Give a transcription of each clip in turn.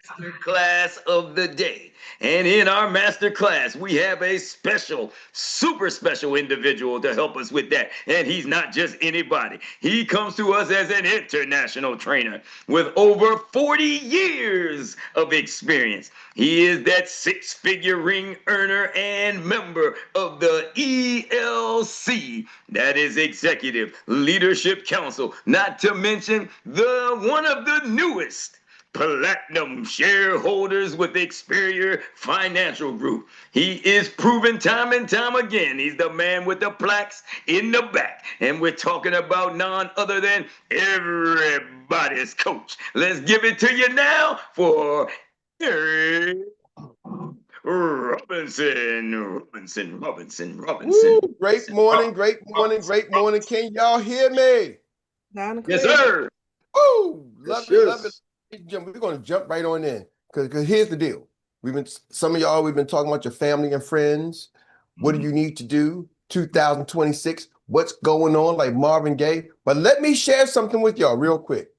Masterclass of the day. And in our masterclass, we have a special, super special individual to help us with that. And he's not just anybody. He comes to us as an international trainer with over 40 years of experience. He is that six-figure ring earner and member of the ELC, that is Executive Leadership Council, not to mention the one of the newest platinum shareholders with Experior Financial Group. He is proven time and time again. He's the man with the plaques in the back. And we're talking about none other than everybody's coach. Let's give it to you now for Erik Robinson. Woo, great morning, great morning, great morning. Can y'all hear me? Yes, sir. Woo, love it, love it. We're going to jump right on in because here's the deal. Some of y'all, we've been talking about your family and friends. What do you need to do? 2026, what's going on, like Marvin Gaye. But let me share something with y'all real quick.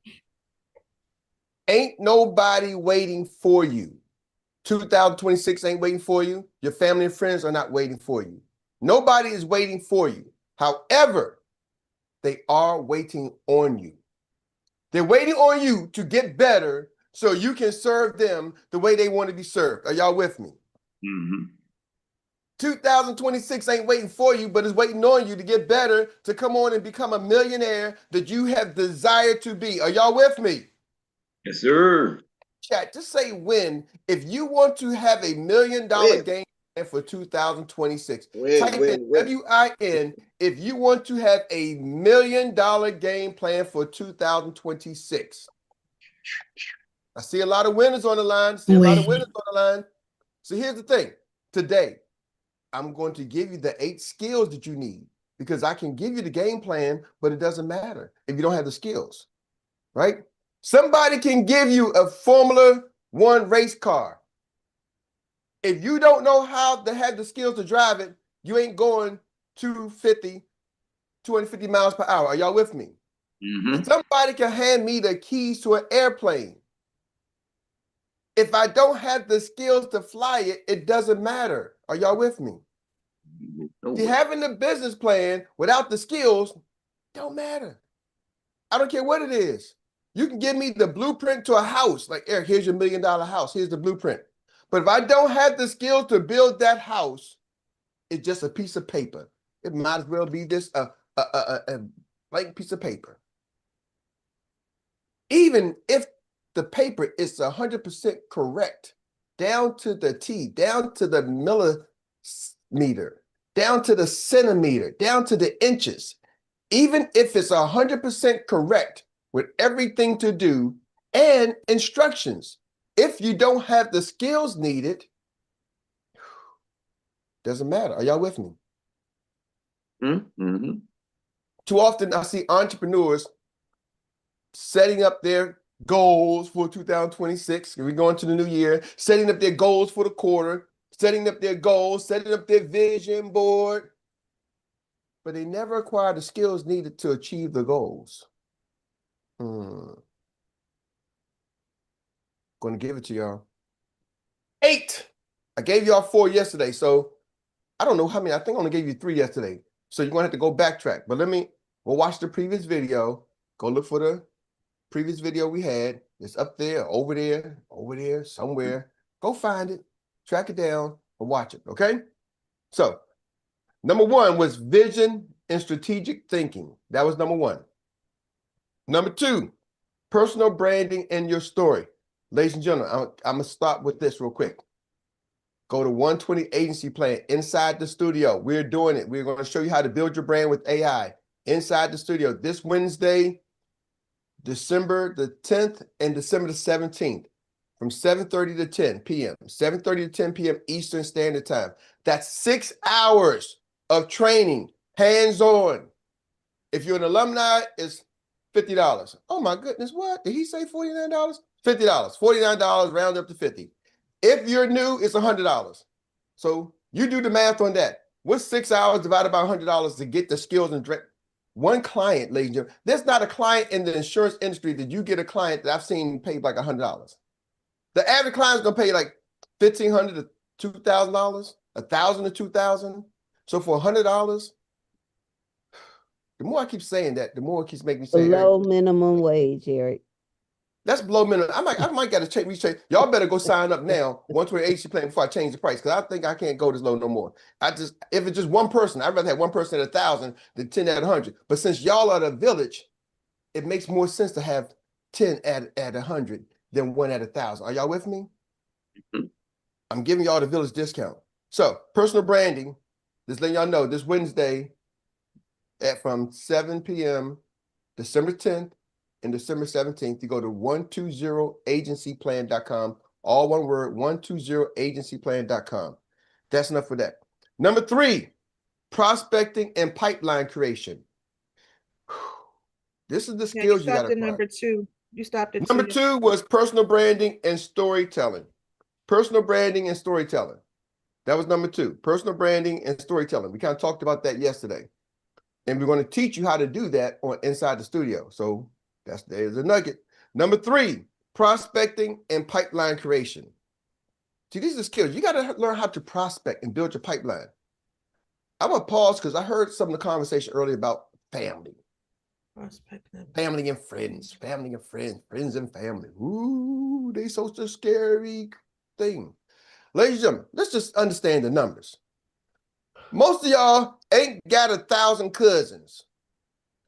Ain't nobody waiting for you. 2026 ain't waiting for you. Your family and friends are not waiting for you. Nobody is waiting for you. However, they are waiting on you. They're waiting on you to get better so you can serve them the way they want to be served. Are y'all with me? 2026 ain't waiting for you, but it's waiting on you to get better, to come on and become a millionaire that you have desired to be. Are y'all with me? Yes, sir. Chat, just say win if you want to have a $1 million game plan for 2026. Type in WIN if you want to have a $1 million game plan for 2026. I see a lot of winners on the line. So here's the thing. Today, I'm going to give you the 8 skills that you need because I can give you the game plan, but it doesn't matter if you don't have the skills, right? Somebody can give you a Formula One race car. If you don't know how to have the skills to drive it, you ain't going 250 miles per hour. Are y'all with me? And somebody can hand me the keys to an airplane. If I don't have the skills to fly it, it doesn't matter. Are y'all with me? See, having the business plan without the skills don't matter. I don't care what it is. You can give me the blueprint to a house. Like, Erik, here's your $1 million house. Here's the blueprint. But if I don't have the skills to build that house, it's just a piece of paper. It might as well be just a blank piece of paper. Even if the paper is 100% correct, down to the T, down to the millimeter, down to the centimeter, down to the inches, even if it's 100% correct, with everything to do and instructions. If you don't have the skills needed, doesn't matter. Are y'all with me? Too often I see entrepreneurs setting up their goals for 2026. We're going to the new year, setting up their goals for the quarter, setting up their goals, setting up their vision board, but they never acquire the skills needed to achieve the goals. Going to give it to y'all. 8. I gave y'all 4 yesterday, so I don't know how many. I think I only gave you 3 yesterday. So you're going to have to go backtrack. But we'll watch the previous video. Go look for the previous video we had. It's up there, over there, somewhere. Go find it, track it down, and watch it, okay? So number 1 was vision and strategic thinking. That was number 1. Number 2, personal branding and your story. Ladies and gentlemen, I'm going to start with this real quick. Go to 120 Agency Plan inside the studio. We're doing it. We're going to show you how to build your brand with AI inside the studio this Wednesday, December the 10th and December the 17th from 7:30 to 10 p.m. 7:30 to 10 p.m. Eastern Standard Time. That's 6 hours of training, hands-on. If you're an alumni, it's $50. Oh my goodness, what? Did he say $49? $50. $49, round up to 50. If you're new, it's $100. So you do the math on that. What's 6 hours divided by $100 to get the skills and one client, ladies and gentlemen? There's not a client in the insurance industry that you get a client that I've seen paid like $100. The average client is gonna pay like $1,500 to $2,000, $1,000 to $2,000. So for $100, the more I keep saying that, the more it keeps making me say below minimum wage, Erik. That's below minimum. I might got to change. Y'all better go sign up now. Once we're @𝗍cie plan before I change the price, because I think I can't go this low no more. If it's just one person, I'd rather have one person at 1,000 than 10 at 100. But since y'all are the village, it makes more sense to have 10 at 100 than one at 1,000. Are y'all with me? Mm-hmm. I'm giving y'all the village discount. So personal branding, just letting y'all know, this Wednesday from 7 p.m. December 10th and December 17th, you go to 120agencyplan.com. All one word, 120agencyplan.com. That's enough for that. Number 3, prospecting and pipeline creation. This is the skills you got to acquire. Number 2. You stopped at Number 2 was personal branding and storytelling. Personal branding and storytelling. That was number 2, personal branding and storytelling. We kind of talked about that yesterday. And we're going to teach you how to do that on inside the studio. So there's a nugget. Number 3, prospecting and pipeline creation. See, these are skills. You got to learn how to prospect and build your pipeline. I'm going to pause because I heard some of the conversation earlier about family. Prospecting. Family and friends, friends and family. Ooh, they such a scary thing. Ladies and gentlemen, let's just understand the numbers. Most of y'all ain't got 1,000 cousins,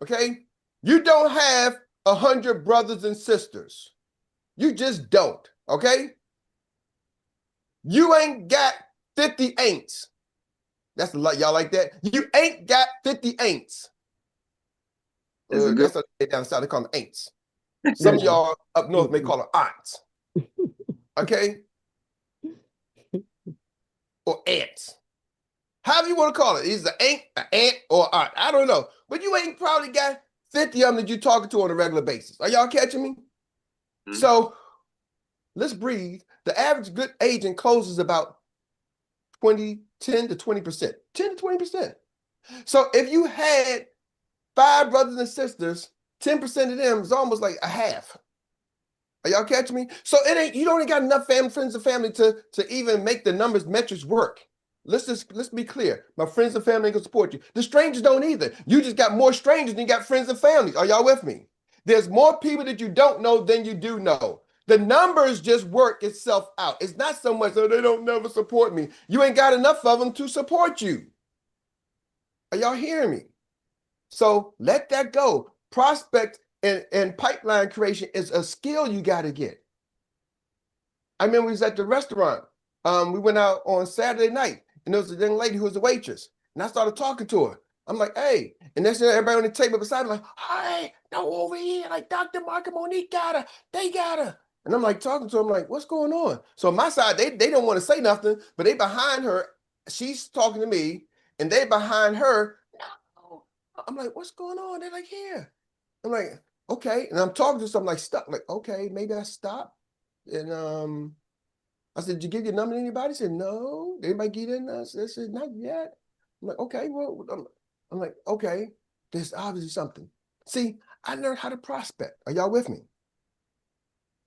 okay? You don't have 100 brothers and sisters. You just don't, okay? You ain't got 50 aunts. That's a lot, y'all like that? You ain't got 50 aunts. That's what they down south, they call them aunts. Some of y'all up north may call them aunts, okay? Or aunts. However you want to call it. Either an aunt, or aunt. I don't know. But you ain't probably got 50 of them that you're talking to on a regular basis. Are y'all catching me? Mm-hmm. So let's breathe. The average good agent closes about 10 to 20%. 10 to 20%. So if you had 5 brothers and sisters, 10% of them is almost like a half. Are y'all catching me? So you don't got enough friends and family to even make the metrics work. Let's be clear. My friends and family can support you. The strangers don't either. You just got more strangers than you got friends and families. Are y'all with me? There's more people that you don't know than you do know. The numbers just work itself out. It's not so much, oh, they don't never support me. You ain't got enough of them to support you. Are y'all hearing me? So let that go. Prospect and pipeline creation is a skill you got to get. I remember we was at the restaurant. We went out on Saturday night. And there was a young lady who was a waitress. And I started talking to her. I'm like, hey. And then everybody on the table beside me like, hey, no, over here. Like Dr. Mark and Monique got her. They got her. And I'm like talking to her. I'm like, what's going on? So on my side, they don't want to say nothing, but they behind her. She's talking to me. And they behind her. No. I'm like, what's going on? They're like, here. I'm like, okay. And I'm talking to something like stuck. Like, okay, maybe I stop. And I said, did you give your number to anybody? He said, no. Did anybody get in? I said, not yet. I'm like, okay, well, I'm like, okay, there's obviously something. See, I learned how to prospect. Are y'all with me?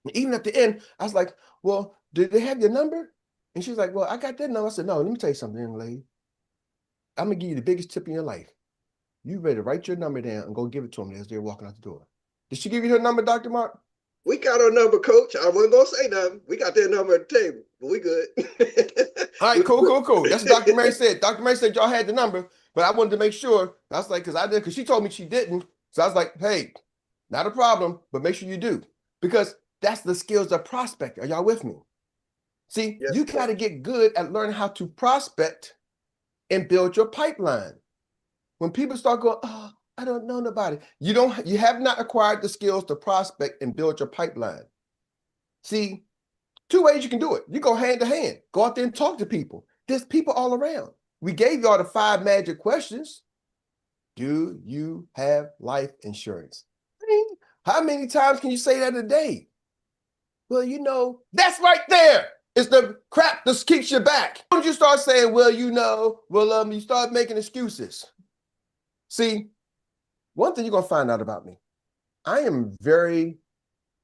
And even at the end, I was like, well, did they have your number? And she's like, well, I got that number. I said, no, let me tell you something, young lady. I'm going to give you the biggest tip in your life. You better write your number down and go give it to them as they're walking out the door. Did she give you her number, Dr. Mark? We got our number, Coach. I wasn't going to say nothing. We got their number at the table, but we good. All right, cool. That's what Dr. Mary said. Dr. Mary said y'all had the number, but I wanted to make sure. I was like, because she told me she didn't. So I was like, hey, not a problem, but make sure you do. Because that's the skills of prospecting. Are y'all with me? See, yes, you got to get good at learning how to prospect and build your pipeline. When people start going, oh, I don't know nobody. You have not acquired the skills to prospect and build your pipeline. See, 2 ways you can do it. You go hand to hand. Go out there and talk to people. There's people all around. We gave y'all the 5 magic questions. Do you have life insurance? How many times can you say that a day? Well, you know, that's right there. It's the crap that keeps you back. Don't you start saying, well, you know, you start making excuses. See, one thing you're going to find out about me, I am very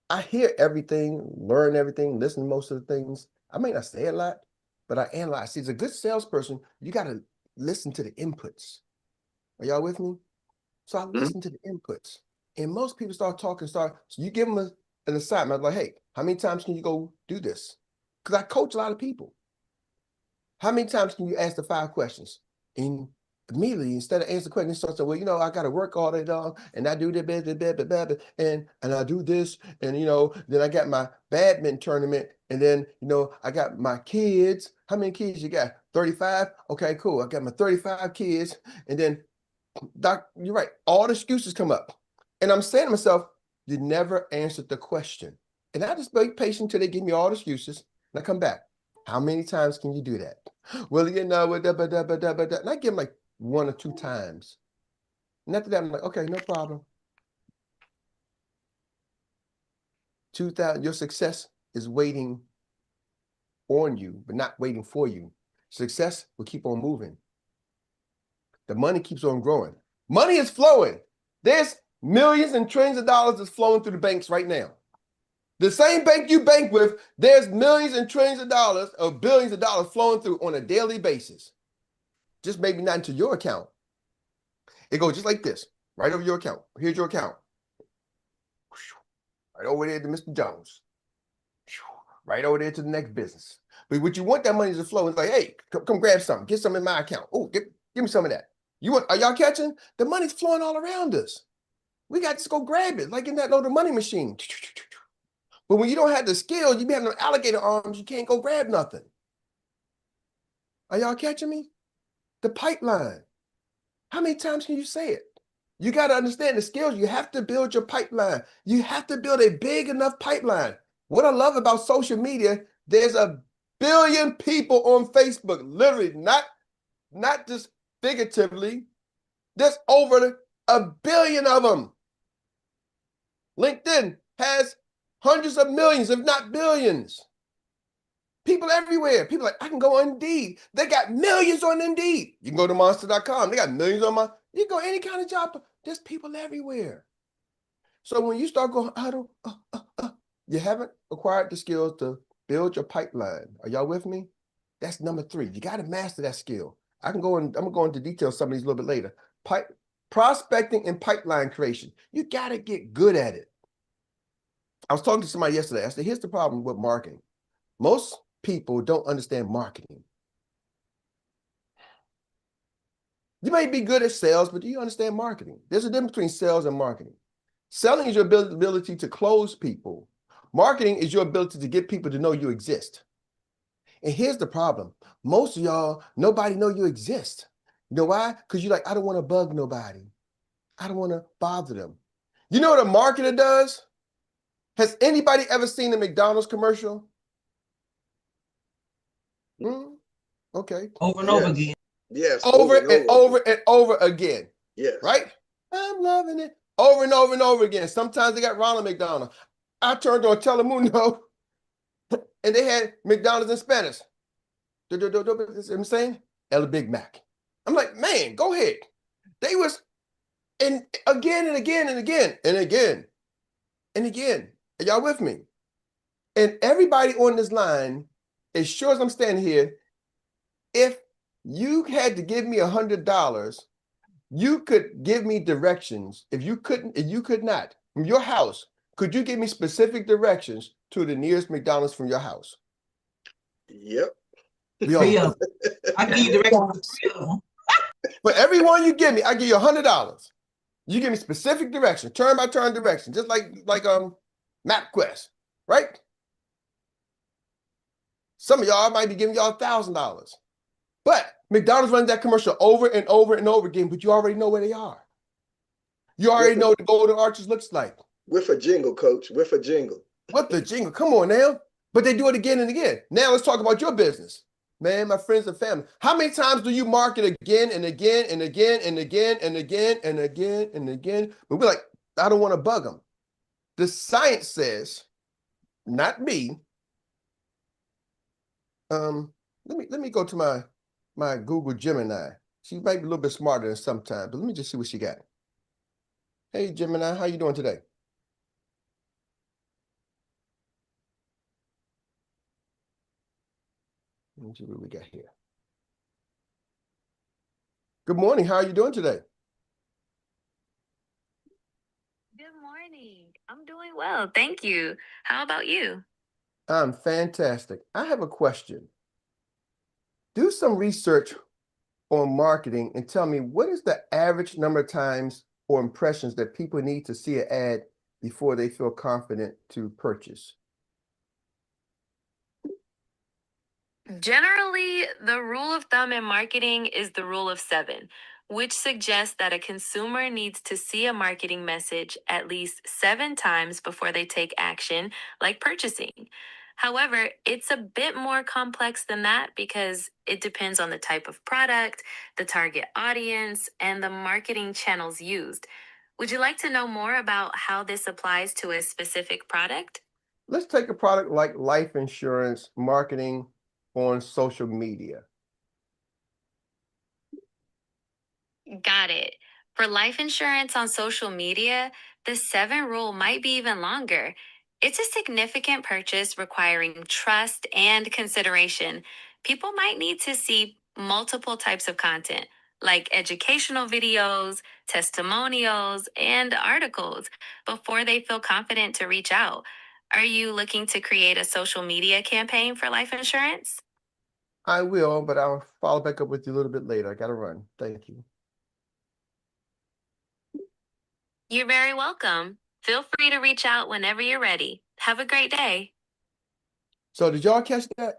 I hear everything, learn everything, listen to most of the things. I may not say a lot, but I analyze. See, as a good salesperson, you got to listen to the inputs. Are y'all with me? So I listen to the inputs. And most people start talking, so you give them an assignment, like, hey, how many times can you go do this? Because I coach a lot of people. How many times can you ask the 5 questions? And immediately, instead of answering the question, you start saying, well, you know, I got to work all day long, and I do that, and I do this, and, you know, then I got my badminton tournament, and then, you know, I got my kids. How many kids you got? 35? Okay, cool. I got my 35 kids, and then, Doc, you're right. All the excuses come up. And I'm saying to myself, you never answered the question. And I just be patient until they give me all the excuses, and I come back. How many times can you do that? Well, you know, and I give them like 1 or 2 times. And after that, I'm like, okay, no problem. 2,000, your success is waiting on you, but not waiting for you. Success will keep on moving. The money keeps on growing. Money is flowing. There's millions and trillions of dollars that's flowing through the banks right now. The same bank you bank with, there's millions and trillions of dollars or billions of dollars flowing through on a daily basis. Just maybe not into your account. It goes just like this, right over your account. Here's your account. Right over there to Mr. Jones. Right over there to the next business. But what you want that money to flow, it's like, hey, come grab something. Get some in my account. Oh, give me some of that. Are y'all catching? The money's flowing all around us. We got to go grab it, like in that loaded money machine. But when you don't have the skills, you be having alligator arms, you can't go grab nothing. Are y'all catching me? The pipeline. How many times can you say it? You got to understand the skills. You have to build your pipeline. You have to build a big enough pipeline. What I love about social media, there's 1 billion people on Facebook, literally, not just figuratively. There's over 1 billion of them. LinkedIn has hundreds of millions, if not billions. People everywhere. People like, I can go on Indeed. They got millions on Indeed. You can go to monster.com. They got millions on you can go any kind of job. There's people everywhere. So when you start going, you haven't acquired the skills to build your pipeline. Are y'all with me? That's number 3. You got to master that skill. I'm going to go into detail some of these a little bit later. Prospecting and pipeline creation. You got to get good at it. I was talking to somebody yesterday. I said, here's the problem with marketing. Most people don't understand marketing. You may be good at sales, but do you understand marketing? There's a difference between sales and marketing. Selling is your ability to close people. Marketing is your ability to get people to know you exist. And here's the problem. Most of y'all, nobody know you exist. You know why? Because you're like, I don't want to bug nobody. I don't want to bother them. You know what a marketer does? Has anybody ever seen a McDonald's commercial? Okay. Over and over again. Yes. Over and over again. Yes. Right? I'm loving it. Over and over and over again. Sometimes they got Ronald McDonald. I turned on Telemundo and they had McDonald's in Spanish. You know what I'm saying? El Big Mac. I'm like, man, go ahead. They was, and again and again and again and again and again. Are y'all with me? And everybody on this line, as sure as I'm standing here, if you had to give me $100, you could give me directions. If you could not, from your house, could you give me specific directions to the nearest McDonald's from your house? Yep. I give you directions. For every one you give me, I give you $100. You give me specific direction, turn by turn direction, just like MapQuest, right? Some of y'all might be giving y'all $1,000. But McDonald's runs that commercial over and over and over again, but you already know where they are. You already know what the Golden Arches looks like. With a jingle, coach, with a jingle. With the jingle, come on now. But they do it again and again. Now let's talk about your business. Man, my friends and family. How many times do you market again and again and again and again and again and again and again? But we're like, I don't want to bug them. The science says, not me. Let me go to my Google Gemini. She might be a little bit smarter than sometimes, but let me just see what she got. Hey, Gemini, how you doing today? Let me see what we got here. Good morning. How are you doing today? Good morning. I'm doing well. Thank you. How about you? I'm fantastic. I have a question. Do some research on marketing and tell me what is the average number of times or impressions that people need to see an ad before they feel confident to purchase? Generally, the rule of thumb in marketing is the rule of 7, which suggests that a consumer needs to see a marketing message at least 7 times before they take action, like purchasing. However, it's a bit more complex than that because it depends on the type of product, the target audience, and the marketing channels used. Would you like to know more about how this applies to a specific product? Let's take a product like life insurance marketing on social media. Got it. For life insurance on social media, the 7 rule might be even longer. It's a significant purchase requiring trust and consideration. People might need to see multiple types of content, like educational videos, testimonials, and articles, before they feel confident to reach out. Are you looking to create a social media campaign for life insurance? I will, but I'll follow back up with you a little bit later. I got to run. Thank you. You're very welcome. Feel free to reach out whenever you're ready. Have a great day. So did y'all catch that?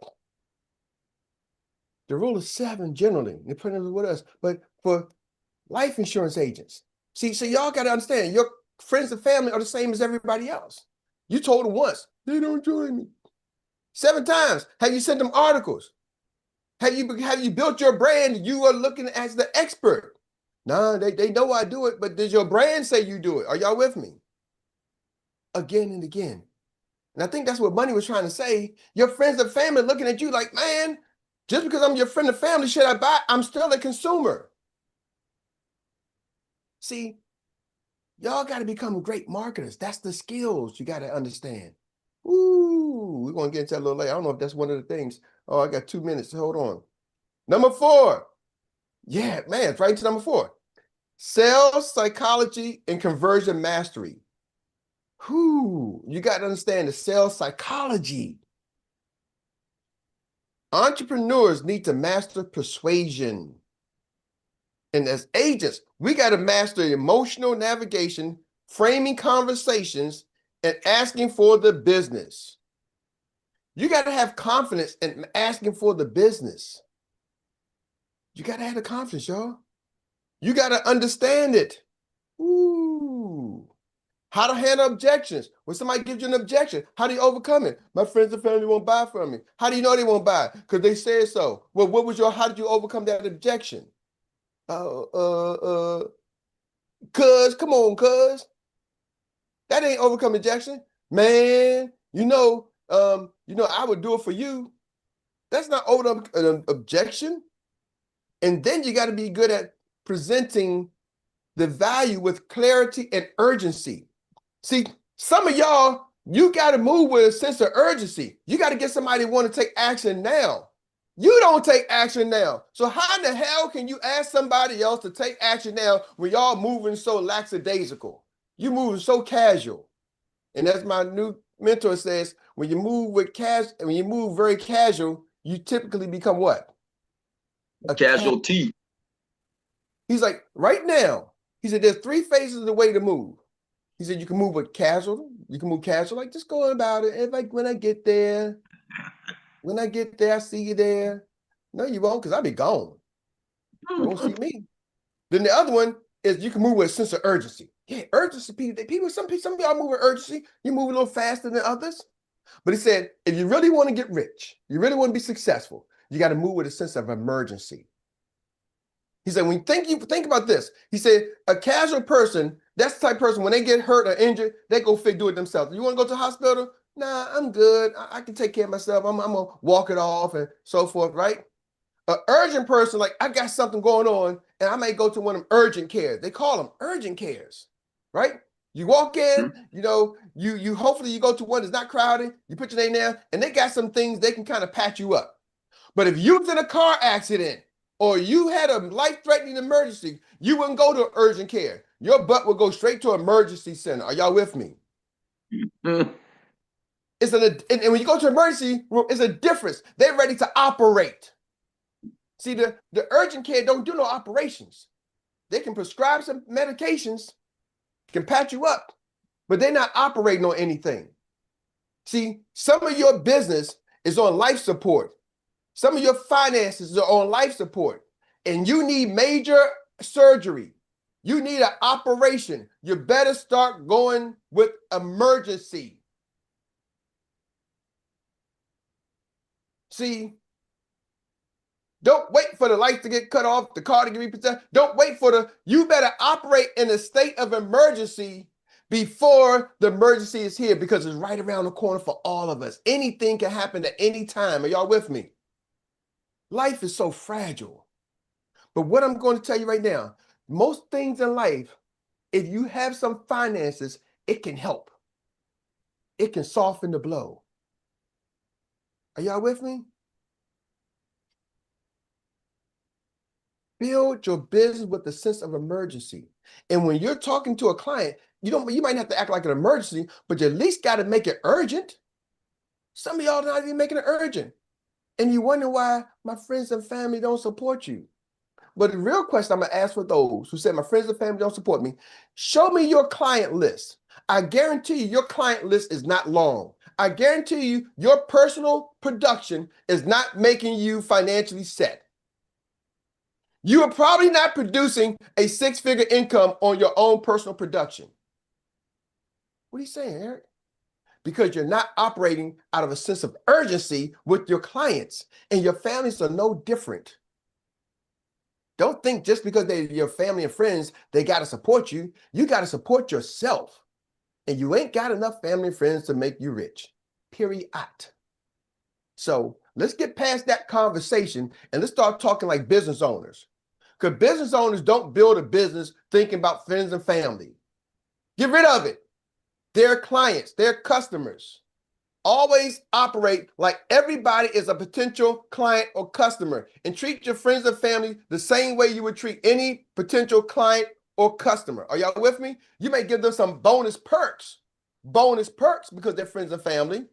The rule of 7 generally, depending with us, but for life insurance agents. See, so y'all got to understand, your friends and family are the same as everybody else. You told them once, they don't join me. 7 times. Have you sent them articles? Have you built your brand? You are looking as the expert. No, they know I do it, but does your brand say you do it? Are y'all with me? Again and again. And I think that's what Money was trying to say. Your friends and family looking at you like, man, just because I'm your friend and family, should I buy? I'm still a consumer. See, y'all got to become great marketers. That's the skills you got to understand. Ooh, we're going to get into that a little later. I don't know if that's one of the things. Oh, I got 2 minutes. Hold on. Number 4. Yeah, man, it's right to number 4. Sales psychology and conversion mastery. Whoo, you got to understand the sales psychology. Entrepreneurs need to master persuasion. And as agents, we got to master emotional navigation, framing conversations, and asking for the business. You got to have confidence in asking for the business. You got to have the confidence, y'all. You got to understand it. Ooh. How to handle objections. When somebody gives you an objection, how do you overcome it? My friends and family won't buy from me. How do you know they won't buy? Because they said so. Well, how did you overcome that objection? Cuz, come on, cuz. That ain't overcome objection. Man, I would do it for you. That's not overcome an objection. And then you got to be good at presenting the value with clarity and urgency. See, some of y'all, you got to move with a sense of urgency. You got to get somebody to want to take action now. You don't take action now. So how in the hell can you ask somebody else to take action now when y'all moving so lackadaisical? You moving so casual. And as my new mentor says, when you move very casual, you typically become what? A casualty. He's like, right now, he said, there's 3 phases of the way to move. He said, you can move with casual. You can move casual, like just going about it. When I get there, I see you there. No, you won't, because I'll be gone. You won't see me. Then the other one is you can move with a sense of urgency. Yeah, urgency. Some of y'all move with urgency. You move a little faster than others. But he said, if you really want to get rich, you really want to be successful, you got to move with a sense of emergency. He said, when you think about this, he said, a casual person, that's the type of person, when they get hurt or injured, they go do it themselves. You want to go to the hospital? Nah, I'm good. I can take care of myself. I'm going to walk it off and so forth, right? An urgent person, like I got something going on and I may go to one of them urgent cares. They call them urgent cares, right? You walk in, you hopefully you go to one that's not crowded, you put your name there, and they got some things they can kind of patch you up. But if you was in a car accident or you had a life-threatening emergency, you wouldn't go to urgent care. Your butt would go straight to emergency center. Are y'all with me? Mm. And when you go to emergency room, it's a difference. They're ready to operate. See, the urgent care don't do no operations. They can prescribe some medications, can patch you up, but they're not operating on anything. See, some of your business is on life support. Some of your finances are on life support, and you need major surgery. You need an operation. You better start going with emergency. See, don't wait for the lights to get cut off, the car to get repossessed. Don't wait for you better operate in a state of emergency before the emergency is here, because it's right around the corner for all of us. Anything can happen at any time. Are y'all with me? Life is so fragile. But what I'm going to tell you right now, most things in life, if you have some finances, it can help. It can soften the blow. Are y'all with me? Build your business with a sense of emergency. And when you're talking to a client, you might have to act like an emergency, but you at least got to make it urgent. Some of y'all not even making it urgent. And you wonder why my friends and family don't support you. But the real question I'm going to ask for those who said my friends and family don't support me, show me your client list. I guarantee you your client list is not long. I guarantee you your personal production is not making you financially set. You are probably not producing a six-figure income on your own personal production. What are you saying, Eric? Because you're not operating out of a sense of urgency with your clients, and your families are no different. Don't think just because they're your family and friends, they got to support you. You got to support yourself. And you ain't got enough family and friends to make you rich. Period. So let's get past that conversation and let's start talking like business owners. Because business owners don't build a business thinking about friends and family. Get rid of it. Their clients, their customers. Always operate like everybody is a potential client or customer, and treat your friends and family the same way you would treat any potential client or customer. Are y'all with me? You may give them some bonus perks because they're friends and family,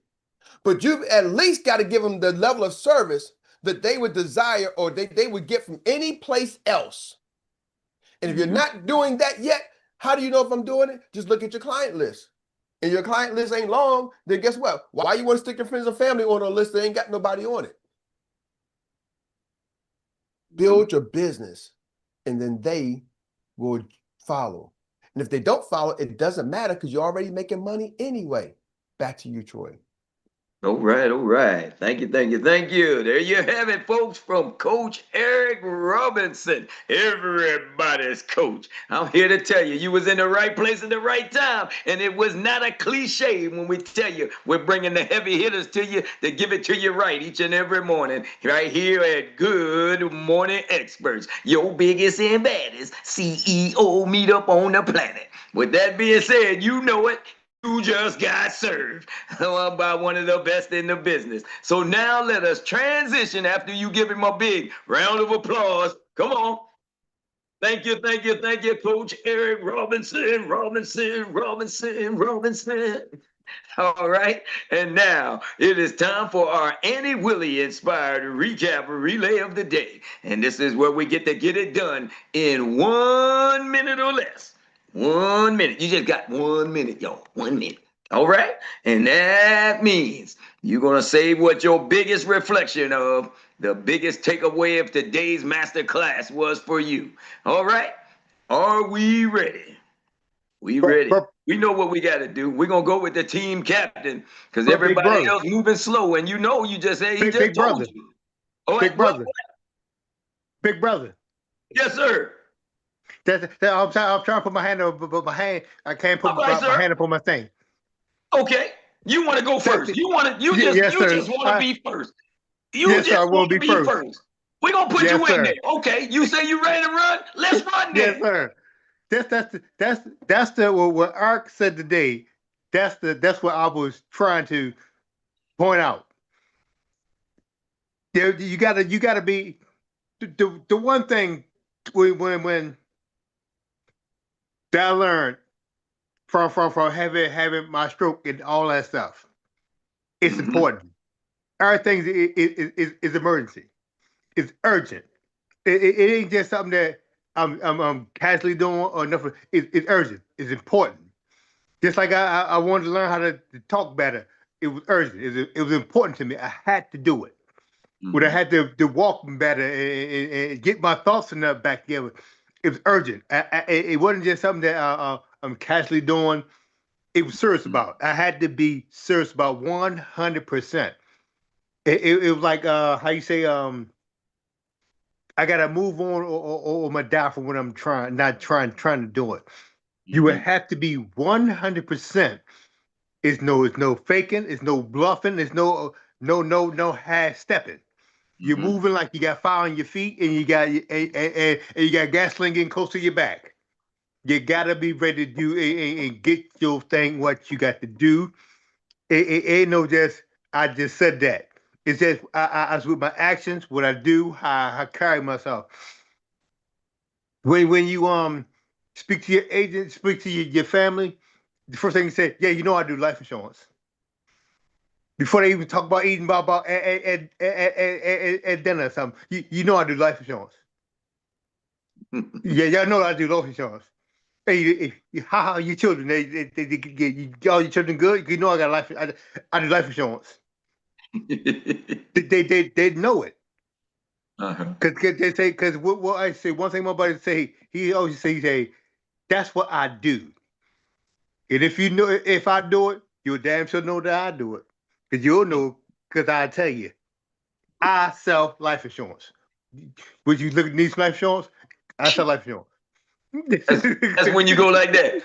but you at least got to give them the level of service that they would desire or they would get from any place else. And if you're not doing that yet, how do you know if I'm doing it? Just look at your client list. And your client list ain't long, then guess what? Why you want to stick your friends and family on a list that ain't got nobody on it? Build your business, and then they will follow. And if they don't follow, it doesn't matter because you're already making money anyway. Back to you, Troy. All right, all right. Thank you, thank you, thank you. There you have it, folks, from Coach Erik Robinson, everybody's coach. I'm here to tell you, you was in the right place at the right time, and it was not a cliche when we tell you we're bringing the heavy hitters to you to give it to you right each and every morning, right here at Good Morning Experts, your biggest and baddest CEO meetup on the planet. With that being said, you know it. You just got served by one of the best in the business. So now let us transition after you give him a big round of applause. Come on. Thank you, thank you, thank you, Coach Erik Robinson. All right. And now it is time for our Annie Willie inspired recap relay of the day. And this is where we get to get it done in 1 minute or less. 1 minute. You just got 1 minute, y'all. 1 minute. All right. And that means you're going to say what your biggest reflection of the biggest takeaway of today's masterclass was for you. All right. Are we ready? We ready. We know what we got to do. We're going to go with the team captain because everybody else moving slow. And you know, you just said he just told you. Oh, big brother. Big brother. Yes, sir. I'm trying to put my hand over, but I can't put my hand up on my thing. Okay, you want to go first. You just want to be first. You just want to be first. We're gonna put you in there. Okay, you say you ready to run? Let's run there. Yes, sir. That's what Ark said today. That's what I was trying to point out. You gotta be the one thing when that I learned from having my stroke and all that stuff. It's important. Everything is emergency. It's urgent. It ain't just something that I'm casually doing or nothing. It's urgent. It's important. Just like I wanted to learn how to talk better. It was urgent. It was important to me. I had to do it. When I had to walk better and get my thoughts enough back together, it was urgent. It wasn't just something that I'm casually doing. It was serious about. I had to be serious about 100%. It was like how you say I gotta move on or I'm gonna die from what I'm trying to do it. You would have to be 100%. It's no faking. It's no bluffing. It's no half stepping. You're moving like you got fire on your feet and you got and you got gasoline getting close to your back. You gotta be ready to do and get your thing what you got to do. It ain't no just I just said that. It's just I with my actions, what I do, how I carry myself. When you speak to your agent, speak to your family, the first thing you say, yeah, I do life insurance. Before they even talk about eating about at dinner or something, I do life insurance. Yeah, y'all know I do life insurance. Hey, how are your children? They all your children good? I got life. I do life insurance. they know it. Cause they say what I say. One thing my buddy say, he always say, that's what I do. And if I do it, you'll damn sure know that I do it. Cause you'll know, cause I tell you, I sell life insurance. Would you look at these life insurance? I sell life insurance. That's when you go like that.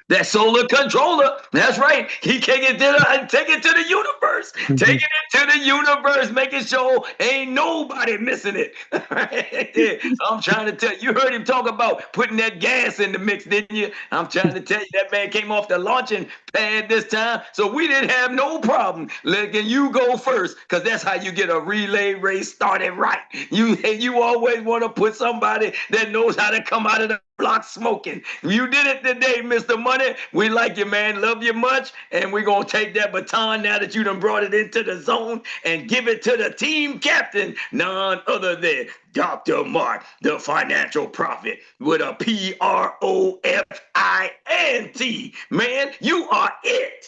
That solar controller, that's right. He take it to the universe. Taking it to the universe, making sure ain't nobody missing it. I'm trying to tell you, heard him talk about putting that gas in the mix, didn't you? I'm trying to tell you, that man came off the launching pad this time, so we didn't have no problem letting you go first, because that's how you get a relay race started right. You always want to put somebody that knows how to come out of the block smoking. You did it today, Mr. Money. We like you, man. Love you much. And we're going to take that baton now that you done brought it into the zone and give it to the team captain, none other than Dr. Mark, the financial prophet, with a PROFINT. Man, you are it.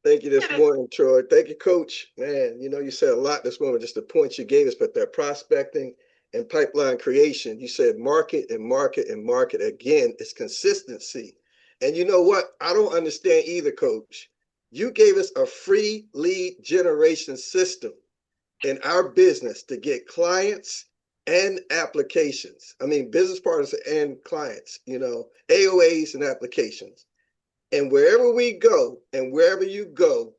Thank you this morning, Troy. Thank you, Coach. Man, you said a lot this morning, just the points you gave us, but that prospecting and pipeline creation, you said market and market and market. Again, it's consistency. And you know what? I don't understand either, Coach. You gave us a free lead generation system in our business to get clients and applications. I mean, business partners and clients, AOAs and applications. And wherever we go and wherever you go,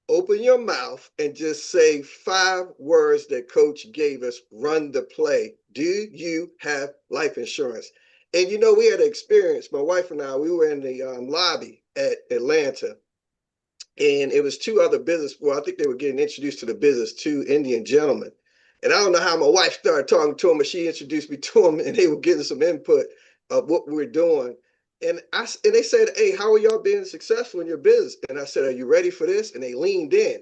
open your mouth and just say 5 words that Coach gave us. Run the play. Do you have life insurance? And we had an experience. My wife and I, we were in the lobby at Atlanta, and it was 2 other business. Well, I think they were getting introduced to the business, 2 Indian gentlemen. And I don't know how my wife started talking to them, but she introduced me to them, and they were getting some input of what we were doing. And they said, hey, how are y'all being successful in your business? And I said, are you ready for this? And they leaned in.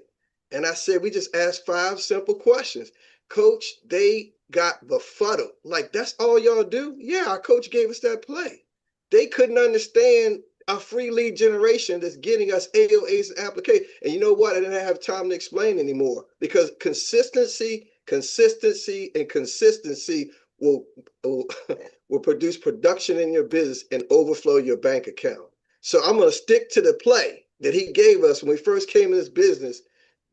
And I said, we just asked 5 simple questions. Coach, they got befuddled. Like, that's all y'all do? Yeah, our coach gave us that play. They couldn't understand a free lead generation that's getting us AOAs and applications. And you know what? I didn't have time to explain anymore, because consistency will produce production in your business and overflow your bank account. So I'm going to stick to the play that he gave us when we first came in this business.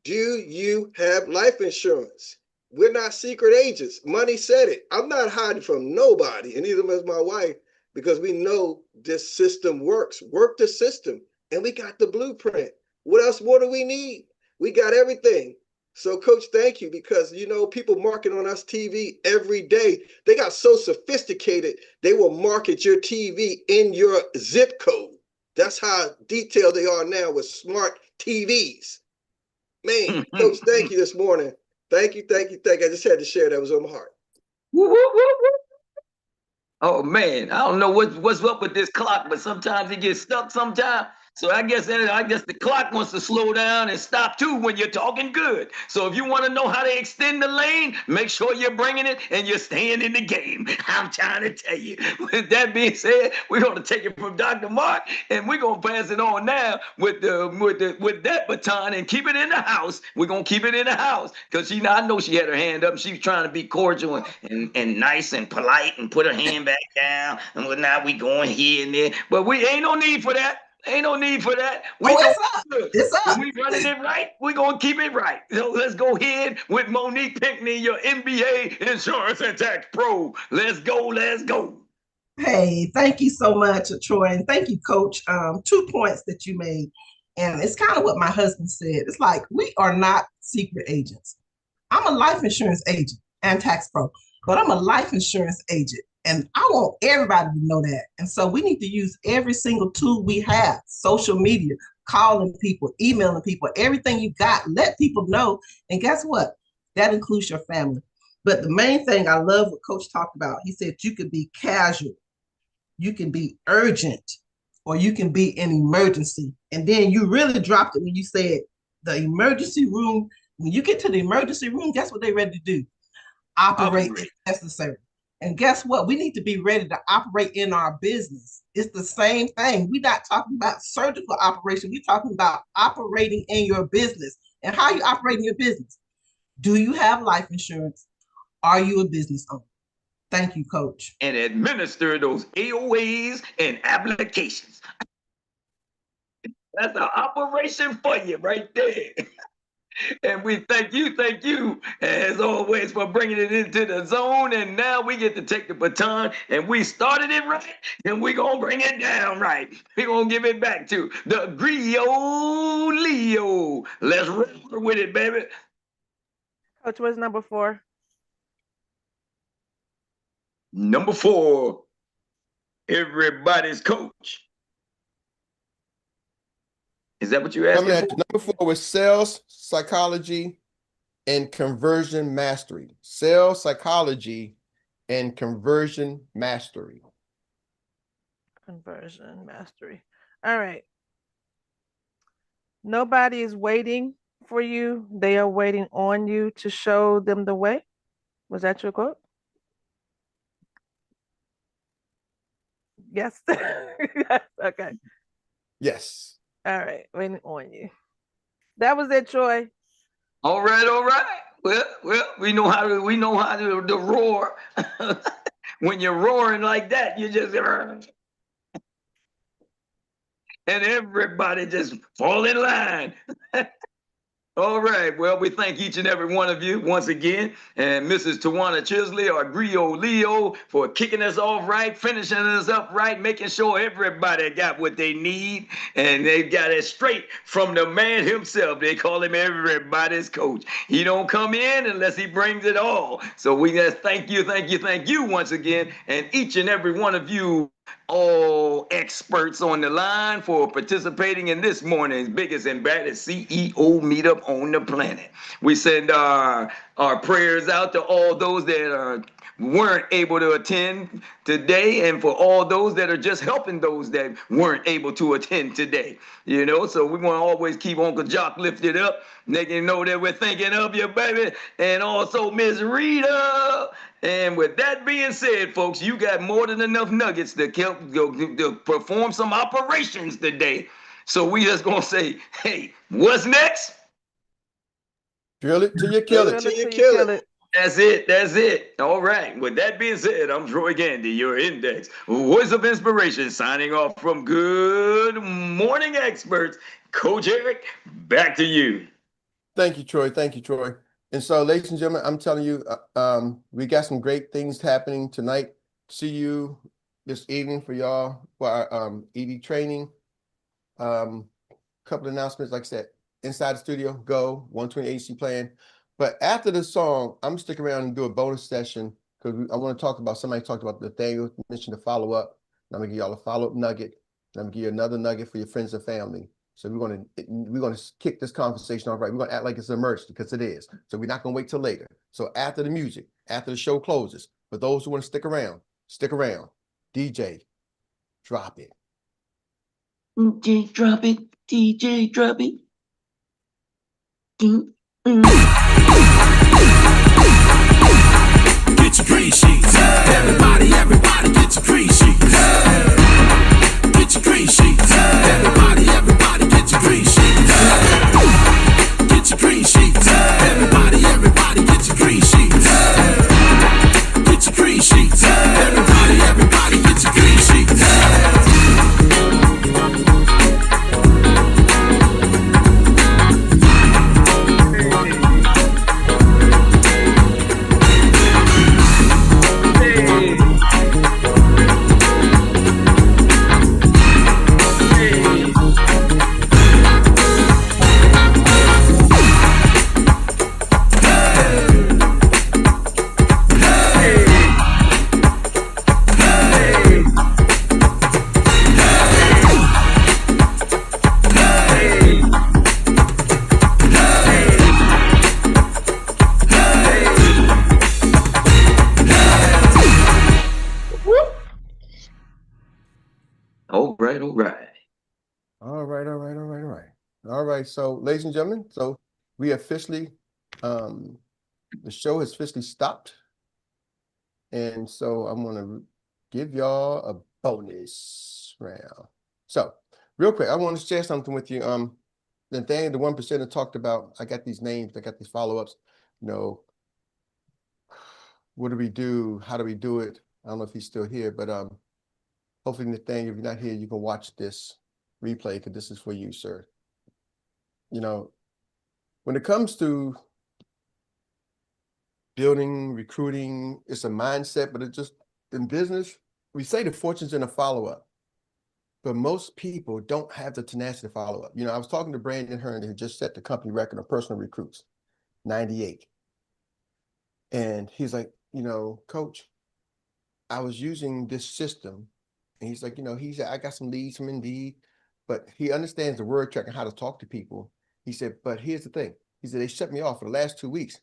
Do you have life insurance? We're not secret agents. Money said it. I'm not hiding from nobody, and neither was my wife, because we know this system works. Work the system, and we got the blueprint. What else more do we need? We got everything. So, Coach, thank you, because, people market on us TV every day. They got so sophisticated, they will market your TV in your zip code. That's how detailed they are now with smart TVs. Man, Coach, thank you this morning. Thank you. I just had to share that was on my heart. Woo, woo, woo, woo. Oh man, I don't know what's up with this clock, but sometimes it gets stuck sometimes. So I guess the clock wants to slow down and stop too when you're talking good. So if you want to know how to extend the lane, make sure you're bringing it and you're staying in the game. I'm trying to tell you. With that being said, we're going to take it from Dr. Mark and we're going to pass it on now with that baton and keep it in the house. We're going to keep it in the house because I know she had her hand up. She was trying to be cordial and nice and polite and put her hand back down. And now we going here and there, but we ain't no need for that. Ain't no need for that. It's up. We running it right. We're going to keep it right. So let's go ahead with Monique Pinckney, your MBA Insurance and Tax Pro. Let's go. Hey, thank you so much, Troy. And thank you, Coach. 2 points that you made. And it's kind of what my husband said. It's like, we are not secret agents. I'm a life insurance agent and tax pro, but I'm a life insurance agent. And I want everybody to know that. And so we need to use every single tool we have, social media, calling people, emailing people, everything you got, let people know. And guess what? That includes your family. But the main thing, I love what Coach talked about. He said you could be casual, you can be urgent, or you can be an emergency. And then you really dropped it when you said the emergency room. When you get to the emergency room, guess what they're ready to do? Operate if necessary. And guess what? We need to be ready to operate in our business. It's the same thing. We're not talking about surgical operation. We're talking about operating in your business. And how you operate in your business? Do you have life insurance? Are you a business owner? Thank you, Coach. And administer those AOAs and applications. That's an operation for you right there. And we thank you, as always, for bringing it into the zone. And now we get to take the baton, and we started it right, and we're going to bring it down right. We're going to give it back to the Leo. Let's roll with it, baby. Coach, what's number 4? Number 4, everybody's coach. Is that what you asked? Number 4 was sales, psychology, and conversion mastery. Sales, psychology, and conversion mastery. Conversion mastery. All right. Nobody is waiting for you. They are waiting on you to show them the way. Was that your quote? Yes. Okay. Yes. All right, waiting on you. That was it, Troy. All right. Well, we know how to roar. When you're roaring like that, you just and everybody just fall in line. All right. Well, we thank each and every one of you once again. And Mrs. 𝗯𝗿𝗀, our griot Leo, for kicking us off right, finishing us up right, making sure everybody got what they need. And they got it straight from the man himself. They call him everybody's coach. He don't come in unless he brings it all. So we just thank you once again. And each and every one of you, all experts on the line, for participating in this morning's biggest and baddest CEO meetup on the planet. We send our prayers out to all those that weren't able to attend today, and for all those that are just helping those that weren't able to attend today. So we want to always keep Uncle Jock lifted up, making know that we're thinking of you, baby, and also Miss Rita. And with that being said, folks, you got more than enough nuggets to perform some operations today. So we just gonna say, hey, what's next? Drill it till you kill it. Till you kill it. That's it. All right. With that being said, I'm Troy Gandy, your Index Voice of Inspiration, signing off from Good Morning Experts. Coach Erik, back to you. Thank you, Troy. And so, ladies and gentlemen, I'm telling you, we got some great things happening tonight. See you this evening for y'all for our ED training. Couple of announcements, like I said, inside the studio, go 120 AC plan. But after the song, I'm gonna stick around and do a bonus session because I want to talk about, somebody talked about the thing, mentioned the follow-up. I'm gonna give y'all a follow-up nugget. Let me give you another nugget for your friends and family. So we're gonna kick this conversation off right. We're gonna act like it's an emergency because it is. So we're not gonna wait till later. So after the music, after the show closes, for those who want to stick around, stick around. DJ, drop it. DJ, drop it. DJ, drop it. Get your green sheets. Everybody get your green sheets. Get your green sheets. Everybody get your green sheets. Get your green sheets. Everybody get your green sheets. Get your green sheets. Everybody get your green sheets. All right. So, ladies and gentlemen, so we officially, the show has officially stopped. And so I'm going to give y'all a bonus round. So real quick, I want to share something with you. The thing, the 1% talked about, I got these names, I got these follow-ups, you know, what do we do? How do we do it? I don't know if he's still here, but hopefully Nathaniel, if you're not here, you can watch this replay because this is for you, sir. You know, when it comes to building, recruiting, it's a mindset, but it's just in business, we say the fortune's in a follow-up, but most people don't have the tenacity to follow up. You know, I was talking to Brandon Hearn, who just set the company record of personal recruits, 98. And he's like, you know, Coach, I was using this system. And he's like, you know, he said, I got some leads from Indeed, but he understands the word track and how to talk to people. He said, but here's the thing. He said, they shut me off for the last 2 weeks.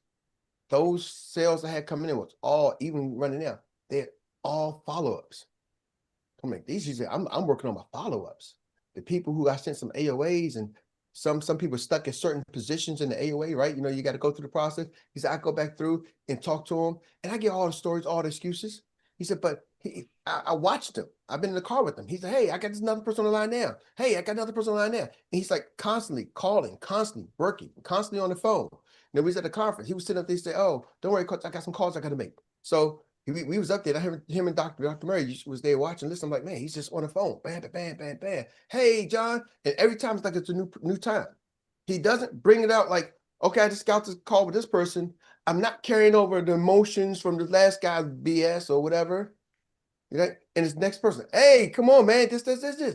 Those sales I had coming in was all, even running now, they're all follow-ups. I'm like, these, he said, I'm working on my follow-ups. The people who I sent some AOAs and some people are stuck at certain positions in the AOA, right? You know, you got to go through the process. He said, I go back through and talk to them and I get all the stories, all the excuses. He said, but I watched him. I've been in the car with him. He said, hey, I got this another person on the line now. Hey, I got another person on the line now. And he's like constantly calling, constantly working, constantly on the phone. You know, we was at the conference. He was sitting up there, he said, oh, don't worry, Coach, I got some calls I got to make. So we was up there. Him and Dr. Murray was there watching. Listen, I'm like, man, he's just on the phone. Bam, bam, bam, bam. Hey, John. And every time it's like it's a new time. He doesn't bring it out like, okay, I just got this call with this person. I'm not carrying over the emotions from the last guy's BS or whatever. You know, and it's next person. Hey, come on, man. This.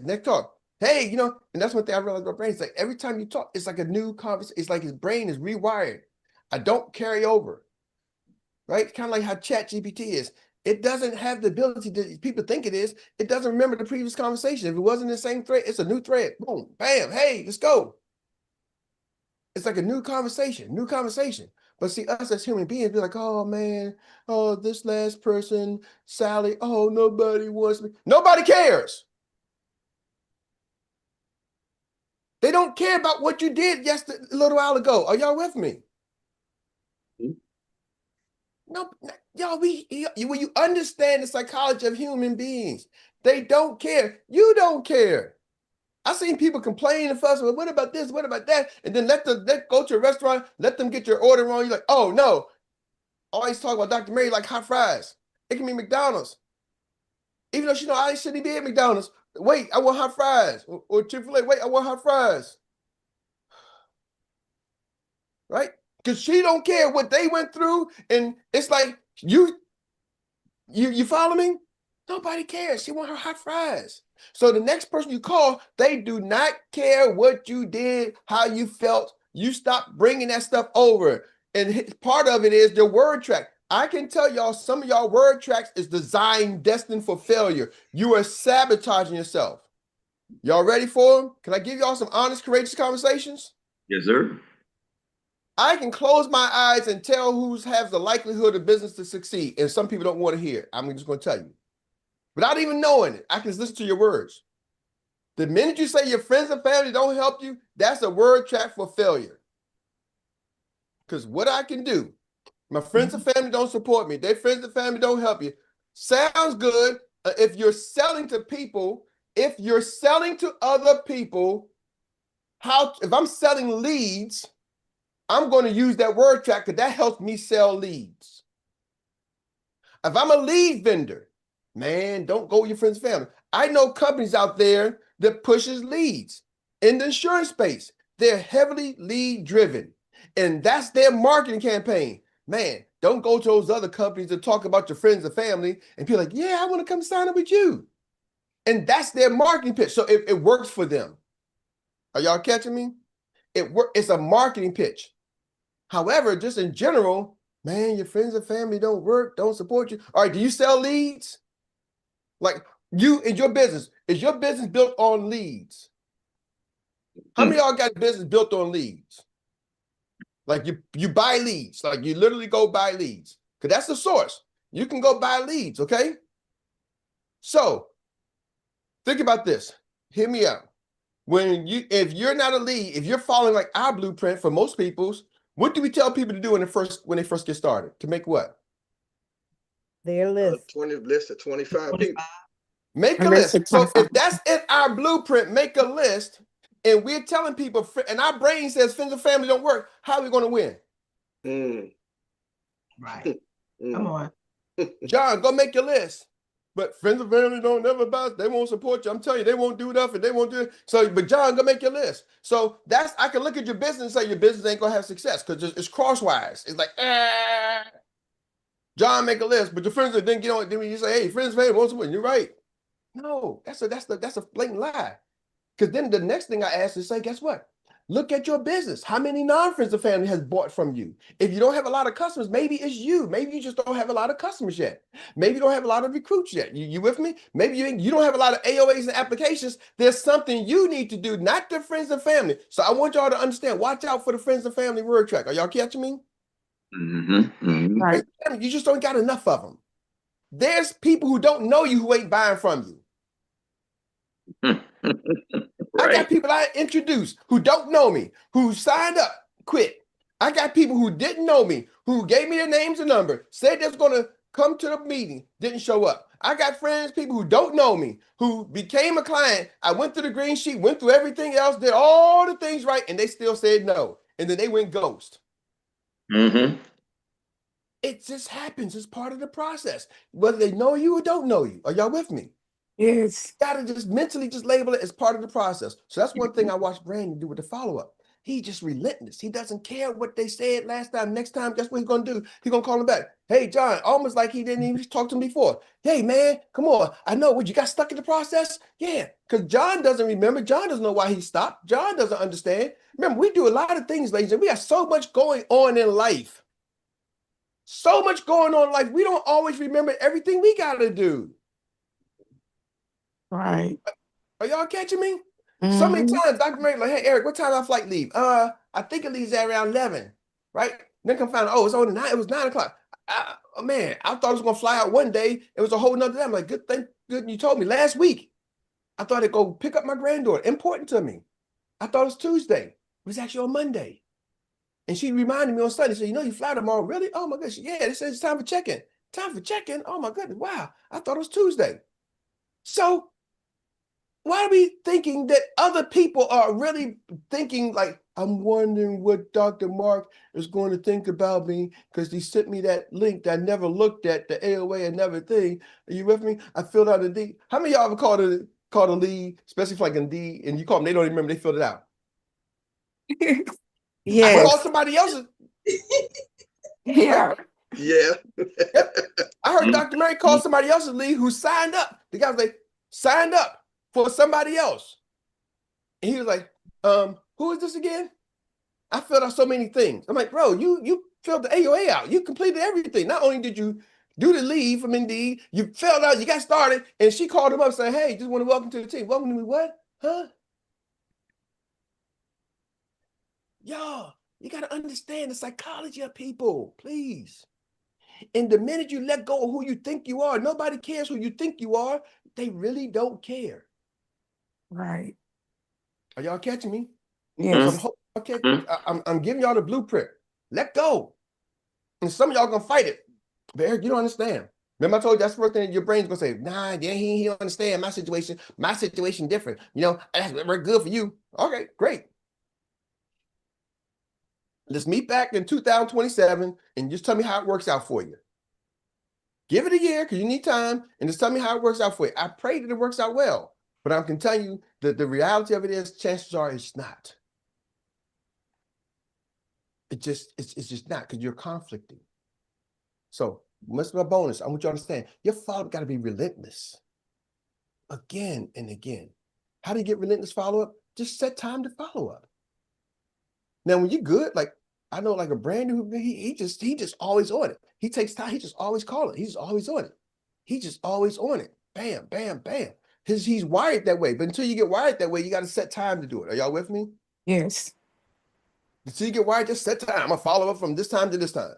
Next talk. Hey, you know, and that's one thing I realized about brain. It's like every time you talk, it's like a new conversation. It's like his brain is rewired. I don't carry over. Right? Kind of like how ChatGPT is. It doesn't have the ability that people think it is. It doesn't remember the previous conversation. If it wasn't the same thread, it's a new thread. Boom, bam, hey, let's go. It's like a new conversation. But see, us as human beings be like, oh man, oh, this last person, Sally, oh, nobody wants me. Nobody cares. They don't care about what you did yesterday, a little while ago. Are y'all with me? No, y'all, when you understand the psychology of human beings, they don't care. You don't care. I've seen people complain and fuss, well, what about this? What about that? And then let go to a restaurant, let them get your order wrong. You're like, oh no. Always talk about Dr. Mary like hot fries. It can be McDonald's. Even though she know I shouldn't be at McDonald's. Wait, I want hot fries. Or Chick-fil-A, wait, I want hot fries. Right? Because she don't care what they went through. And it's like, you follow me? Nobody cares. She want her hot fries. So the next person you call, they do not care what you did, how you felt. You stop bringing that stuff over. And part of it is the word track. I can tell y'all some of y'all word tracks is designed, destined for failure. You are sabotaging yourself. Y'all ready for them? Can I give y'all some honest, courageous conversations? Yes, sir. I can close my eyes and tell who has the likelihood of business to succeed. And some people don't want to hear it. I'm just going to tell you. Without even knowing it, I can listen to your words. The minute you say your friends and family don't help you, that's a word track for failure. Because what I can do, my friends and family don't support me. Their friends and family don't help you. Sounds good if you're selling to people. If you're selling to other people, if I'm selling leads, I'm going to use that word track because that helps me sell leads. If I'm a lead vendor, man, don't go with your friends and family. I know companies out there that pushes leads in the insurance space. They're heavily lead driven, and that's their marketing campaign. Man, don't go to those other companies that talk about your friends and family and be like, yeah, I want to come sign up with you. And that's their marketing pitch. So it works for them. Are y'all catching me? It's a marketing pitch. However, just in general, man, your friends and family don't work, don't support you. All right, do you sell leads? Like you in your business, is your business built on leads? How many of y'all got business built on leads? Like you buy leads, like you literally go buy leads, because that's the source. You can go buy leads, okay? So think about this. Hear me out. If you're not a lead, if you're following like our blueprint for most people's, what do we tell people to do when they first get started? To make what? Their list. 20 list of 25 people. Make a list. So if that's in our blueprint, make a list. And we're telling people, and our brain says friends and family don't work. How are we going to win? Right. Come on. John, go make your list. But friends and family don't never bounce. They won't support you. I'm telling you, they won't do nothing. They won't do it. So, but John, go make your list. So I can look at your business and say your business ain't gonna have success because it's crosswise. It's like, John, make a list, but your friends didn't get on it. Then you say, hey, friends and family won't support you. You're right. No, that's a blatant lie. Because then the next thing I ask is say, guess what? Look at your business. How many non-friends and family has bought from you? If you don't have a lot of customers, maybe it's you. Maybe you just don't have a lot of customers yet. Maybe you don't have a lot of recruits yet. You with me? Maybe you don't have a lot of AOAs and applications. There's something you need to do, not the friends and family. So I want y'all to understand, watch out for the friends and family word track. Are y'all catching me? Right. You just don't got enough of them. There's people who don't know you who ain't buying from you. Right. I got people I introduced who don't know me, who signed up, quit. I got people who didn't know me, who gave me their names and number, said they was going to come to the meeting, didn't show up. I got friends, people who don't know me, who became a client. I went through the green sheet, went through everything else, did all the things right, and they still said no. And then they went ghost. It just happens. It's part of the process, whether they know you or don't know you. Are y'all with me? Yes. You gotta just mentally just label it as part of the process. So that's one thing I watched Brandon do with the follow-up. He just relentless. He doesn't care what they said last time. Next time, guess what he's gonna do? He's gonna call him back. Hey, John, almost like he didn't even talk to him before. Hey, man, come on. I know. What, you got stuck in the process? Yeah, because John doesn't remember. John doesn't know why he stopped. John doesn't understand. Remember, we do a lot of things, ladies, and we have so much going on in life. So much going on in life. We don't always remember everything we gotta do. Right. Are y'all catching me? So many times Dr. Mary like, hey, Eric, what time our flight leave? I think it leaves at around 11, right? Then come find out, oh, it's only 9. It was 9 o'clock. Man, I thought it was gonna fly out one day. It was a whole nother day. I'm like, good you told me last week. I thought I'd go pick up my granddaughter. Important to me. I thought it was Tuesday. It was actually on Monday. And she reminded me on Sunday, said, you know, you fly tomorrow. Really? Oh my goodness. Yeah, they said it's time for check-in. Time for check-in? Oh my goodness. Wow. I thought it was Tuesday. So why are we thinking that other people are really thinking like, I'm wondering what Dr. Mark is going to think about me because he sent me that link that I never looked at, the AOA and everything. Are you with me? I filled out Indeed. How many of y'all ever called a lead, especially for like Indeed, and you call them, they don't even remember they filled it out? Yeah. I called somebody else's. Yeah. Yeah. I heard Dr. Mary call somebody else's lead who signed up. The guy was like, signed up for somebody else. And he was like, who is this again? I filled out so many things. I'm like, bro, you filled the AOA out. You completed everything. Not only did you do the leave from Indeed, you filled out, you got started, and she called him up saying, hey, just want to welcome to the team. Welcome to me what? Huh? Y'all, you got to understand the psychology of people, please. And the minute you let go of who you think you are, nobody cares who you think you are. They really don't care. Right. Are y'all catching me? Yes. So I'm giving y'all the blueprint. Let go. And some of y'all gonna fight it. But Eric, you don't understand. Remember I told you that's the first thing your brain's gonna say, nah, yeah, he don't understand my situation. My situation different. You know, that's very good for you. Okay, great. Let's meet back in 2027 and just tell me how it works out for you. Give it a year because you need time and just tell me how it works out for you. I pray that it works out well, but I can tell you that the reality of it is chances are it's not. It's just not because you're conflicting. So what's my bonus? I want you to understand your follow-up got to be relentless. Again and again. How do you get relentless follow-up? Just set time to follow up. Now, when you're good, like I know like a brand new, he just always on it. He takes time, he just always calling. He's always on it. He's just always on it. Bam, bam, bam. He's wired that way. But until you get wired that way, you got to set time to do it. Are y'all with me? Yes. Until you get wired, just set time. I'm gonna follow up from this time to this time.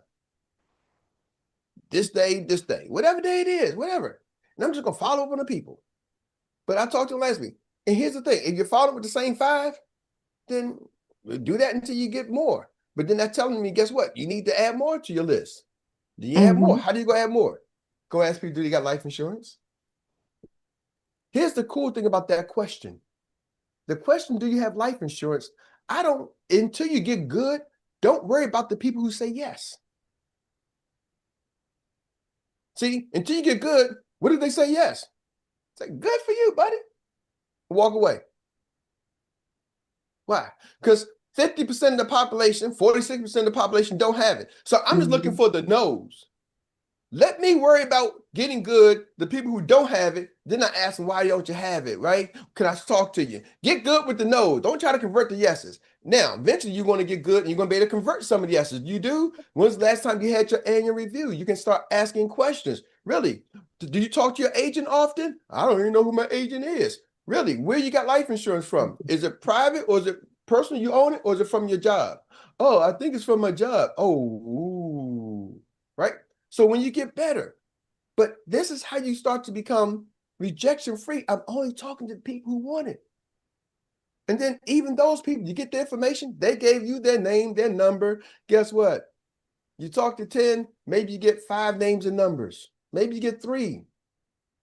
This day, whatever day it is, whatever. And I'm just gonna follow up on the people. But I talked to him last week. And here's the thing: if you follow up with the same 5, then do that until you get more. But then that's telling me, guess what? You need to add more to your list. Do you add more? How do you go add more? Go ask people, do they got life insurance? Here's the cool thing about that question. The question, do you have life insurance? Until you get good, don't worry about the people who say yes. See, until you get good, what if they say yes? It's like, good for you, buddy. Walk away. Why? Because 50% of the population, 46% of the population don't have it. So I'm just looking for the no's. Let me worry about getting good, the people who don't have it, then I ask them, why don't you have it, right? Can I talk to you? Get good with the no's. Don't try to convert the yeses. Now, eventually you're going to get good and you're going to be able to convert some of the yeses. You do? When's the last time you had your annual review? You can start asking questions. Really? Do you talk to your agent often? I don't even know who my agent is. Really? Where you got life insurance from? Is it private or is it personal, you own it, or is it from your job? Oh, I think it's from my job. Oh, ooh. Right? So when you get better, but this is how you start to become rejection free. I'm only talking to people who want it. And then even those people, you get the information, they gave you their name, their number. Guess what? You talk to 10, maybe you get 5 names and numbers. Maybe you get 3.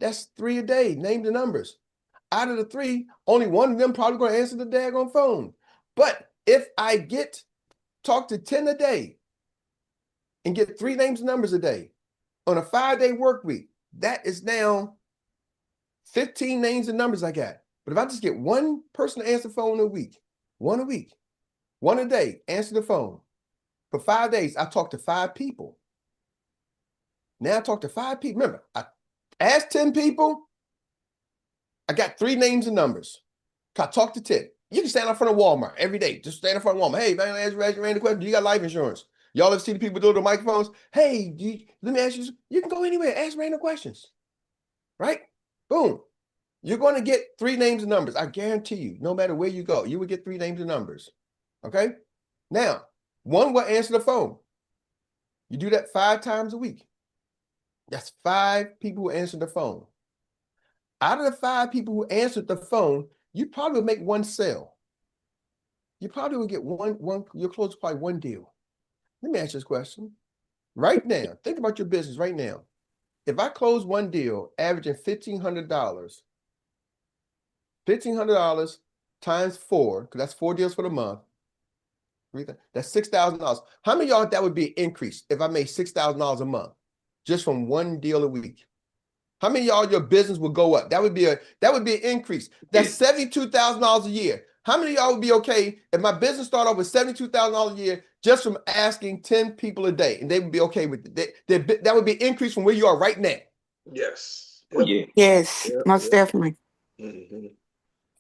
That's 3 a day, names and numbers. Out of the 3, only one of them probably going to answer the daggone phone. But if I talk to 10 a day and get 3 names and numbers a day on a 5-day work week, that is now 15 names and numbers I got. But if I just get one person to answer the phone a week, one a day, answer the phone. For 5 days, I talked to 5 people. Now I talk to 5 people. Remember, I asked 10 people. I got 3 names and numbers. I talked to 10. You can stand in front of Walmart every day. Just stand in front of Walmart. Hey, man, ask you a question. Do you got life insurance? Y'all ever see the people doing the microphones? Hey, let me ask you. You can go anywhere. Ask random questions. Right? Boom. You're going to get 3 names and numbers. I guarantee you, no matter where you go, you will get 3 names and numbers. Okay? Now, one will answer the phone. You do that 5 times a week. That's 5 people who answer the phone. Out of the 5 people who answered the phone, you probably will make 1 sale. You probably will get one, you'll close probably 1 deal. Let me ask you this question. Right now, think about your business right now. If I close 1 deal, averaging $1,500, $1,500 times 4, because that's 4 deals for the month, that's $6,000. How many of y'all that would be an increase if I made $6,000 a month just from 1 deal a week? How many of y'all your business would go up? That would be an increase. That's $72,000 a year. How many of y'all would be okay if my business started off with $72,000 a year just from asking 10 people a day, and they would be okay with it? That would be an increase from where you are right now. Yes. Oh, yeah. Yes, most definitely. Mm-hmm.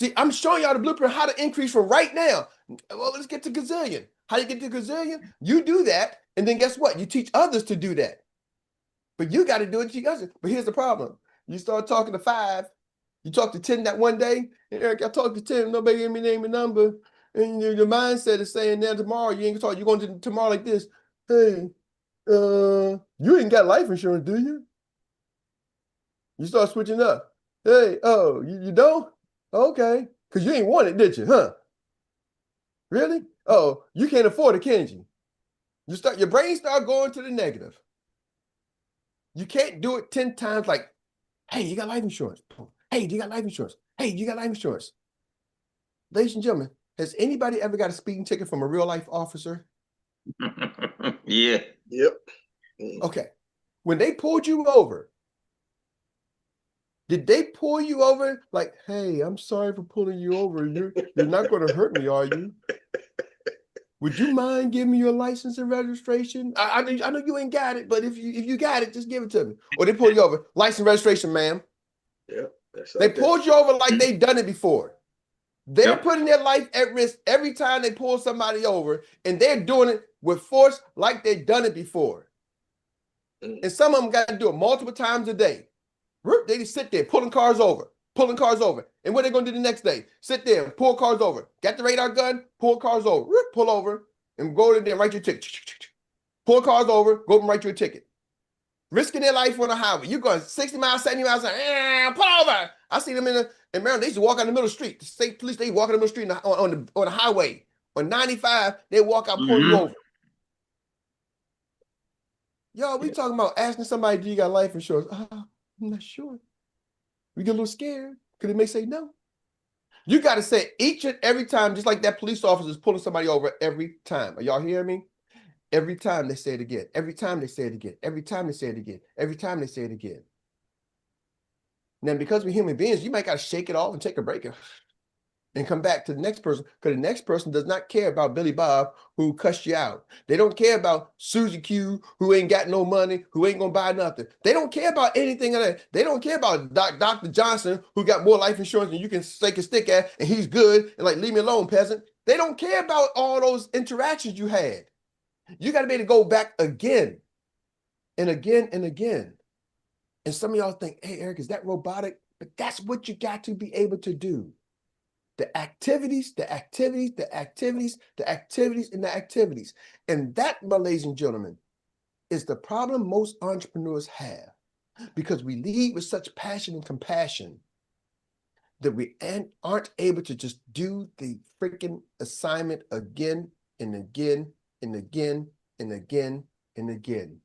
See, I'm showing y'all the blueprint how to increase from right now. Well, let's get to gazillion. How you get to gazillion? You do that, and then guess what? You teach others to do that. But you got to do it to others. But here's the problem. You start talking to 5, You talk to Tim that one day, and Eric, I talked to Tim, nobody gave me name and number. And your mindset is saying now tomorrow, you ain't gonna talk, you're going to tomorrow like this. Hey, you ain't got life insurance, do you? You start switching up. Hey, oh, you don't? Okay. Because you ain't want it, did you? Huh? Really? Oh, you can't afford it, can you? Your brain start going to the negative. You can't do it 10 times like, hey, you got life insurance. Hey, you got life insurance. Hey, you got life insurance. Ladies and gentlemen, has anybody ever got a speeding ticket from a real life officer? Yeah. Yep. Okay. When they pulled you over, did they pull you over like, hey, I'm sorry for pulling you over. You're not going to hurt me, are you? Would you mind giving me your license and registration? I know you ain't got it, but if you got it, just give it to me. Or they pull you over, license registration, ma'am. Yeah. They pulled you over like they've done it before. They're putting their life at risk every time they pull somebody over, and they're doing it with force like they've done it before. And some of them got to do it multiple times a day. They just sit there pulling cars over. And what are they going to do the next day? Sit there and pull cars over. Got the radar gun, pull cars over. Pull over and go in there and write your ticket. Pull cars over, go and write you a ticket. Risking their life on the highway. You're going 60 miles, 70 miles, pull over. I see them in Maryland. They used to walk out in the middle of the street. The state police, they walk in the middle of the street on the highway. On 95, they walk out, pull you over. Y'all, we talking about asking somebody, do you got life insurance? I'm not sure. We get a little scared because they may say no. You got to say each and every time, just like that police officer is pulling somebody over every time. Are y'all hearing me? Every time they say it again. Every time they say it again. Every time they say it again. Every time they say it again. Now, because we're human beings, you might got to shake it off and take a break and come back to the next person, because the next person does not care about Billy Bob who cussed you out. They don't care about Susie Q who ain't got no money, who ain't gonna buy nothing. They don't care about anything of that. They don't care about Dr. Johnson who got more life insurance than you can take a stick at, and he's good, and like, leave me alone, peasant. They don't care about all those interactions you had. You got to be able to go back again and again and again. And some of y'all think, hey, Eric, is that robotic? But that's what you got to be able to do. The activities, the activities, the activities, the activities, and the activities. And that, my ladies and gentlemen, is the problem most entrepreneurs have, because we lead with such passion and compassion that we aren't able to just do the freaking assignment again and again and again and again and again.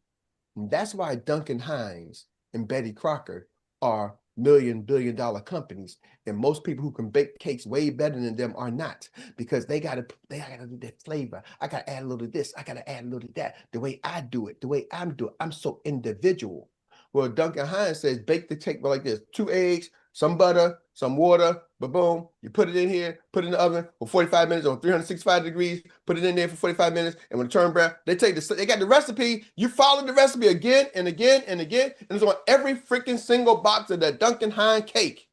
And that's why Duncan Hines and Betty Crocker are billion-dollar companies, and most people who can bake cakes way better than them are not, because they gotta do that flavor. I gotta add a little of this, I gotta add a little of that, the way I do it, the way I'm doing it. I'm so individual. Well, Duncan Hines says bake the cake like this: 2 eggs, some butter, some water, boom. You put it in here, put it in the oven for 45 minutes on 365 degrees, put it in there for 45 minutes, and when it turns brown, they got the recipe. You follow the recipe again and again and again, and it's on every freaking single box of that Duncan Hines cake.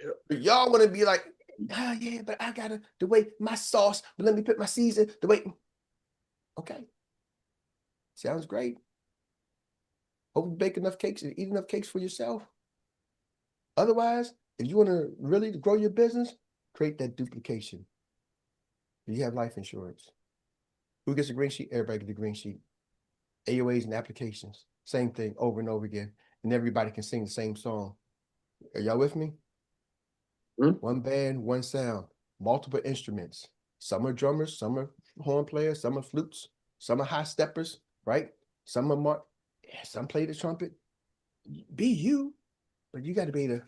Yep. But y'all want to be like, oh yeah, but I gotta, the way my sauce, but let me put my season, the way. Okay. Sounds great. Hope you bake enough cakes and eat enough cakes for yourself. Otherwise, if you want to really grow your business, create that duplication. You have life insurance. Who gets a green sheet? Everybody gets a green sheet. AOAs and applications, same thing over and over again. And everybody can sing the same song. Are y'all with me? One band, one sound, multiple instruments. Some are drummers, some are horn players, some are flutes, some are high steppers, right? Some are some play the trumpet. Be you, but you got to be able to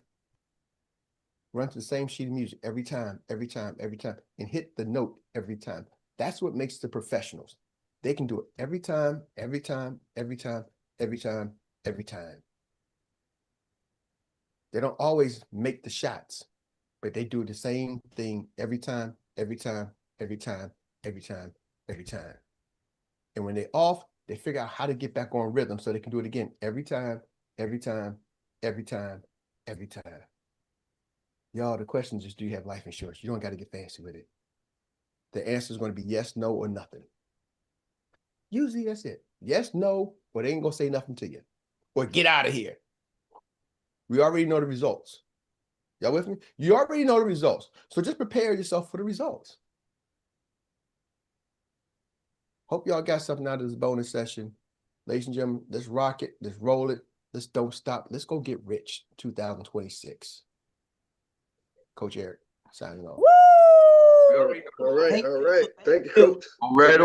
run to the same sheet of music every time, and hit the note every time. That's what makes the professionals. They can do it every time. They don't always make the shots, but they do the same thing every time. And when they're off, they figure out how to get back on rhythm so they can do it again every time. Y'all, the question is, do you have life insurance? You don't got to get fancy with it. The answer is going to be yes, no, or nothing. Usually that's it. Yes, no, or they ain't going to say nothing to you. Or get out of here. We already know the results. Y'all with me? You already know the results. So just prepare yourself for the results. Hope y'all got something out of this bonus session. Ladies and gentlemen, let's rock it. Let's roll it. Let's don't stop. Let's go get rich 2026. Coach Erik, signing off. Woo! All right. Thank you, Coach. All right.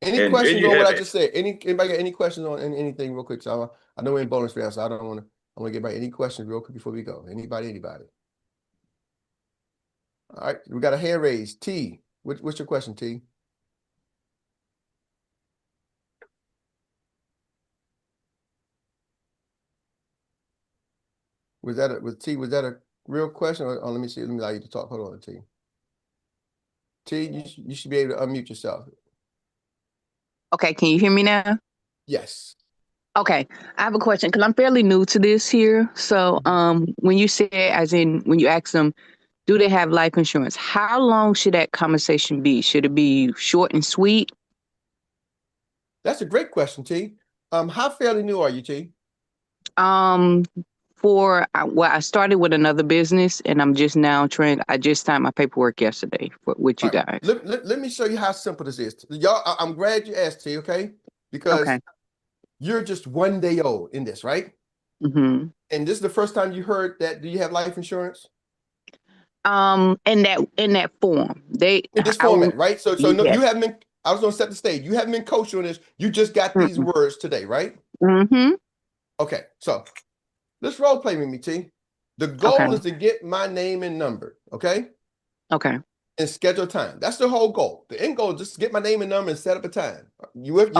Any questions on what I just said? Anybody got any questions on anything real quick? So I know we're in bonus round, so I want to get back. Any questions real quick before we go? Anybody? All right, we got a hand raised. T, what's your question, T? Was that a real question? Or let me see. Let me allow you to talk. Hold on, T. T, you should be able to unmute yourself. Okay, can you hear me now? Yes. Okay, I have a question because I'm fairly new to this here. So when you say, as in when you ask them, do they have life insurance? How long should that conversation be? Should it be short and sweet? That's a great question, T. How fairly new are you, T? I started with another business and I'm just now I just signed my paperwork yesterday with you guys. Let me show you how simple this is. Y'all, I'm glad you asked, T, okay? Because you're just 1 day old in this, right? Mm-hmm. And this is the first time you heard that. Do you have life insurance? In that form. In this format, right? So no, yes. you haven't been, I was gonna set the stage. You haven't been coached on this. You just got these words today, right? Mm-hmm. Okay, so let's role play with me, T. The goal is to get my name and number, okay? Okay. And schedule time. That's the whole goal. The end goal is just to get my name and number and set up a time. You ready?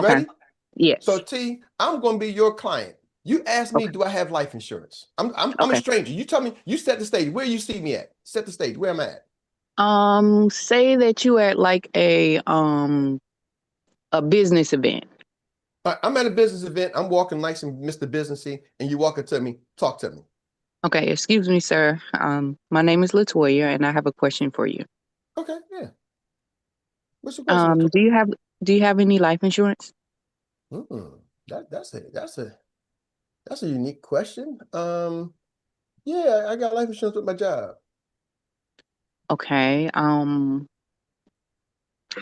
Yes. So T, I'm gonna be your client. You ask me, do I have life insurance? I'm a stranger. You tell me, you set the stage. Where you see me at? Set the stage. Where am I at? Say that you at like a business event. I'm at a business event. I'm walking like some Mr. Businessy, and you walk up to me. Talk to me. Okay, excuse me, sir. My name is 𝗲𝗲, and I have a question for you. Okay, yeah. What's your question? Do you have any life insurance? That's a unique question. Yeah, I got life insurance with my job. Okay. I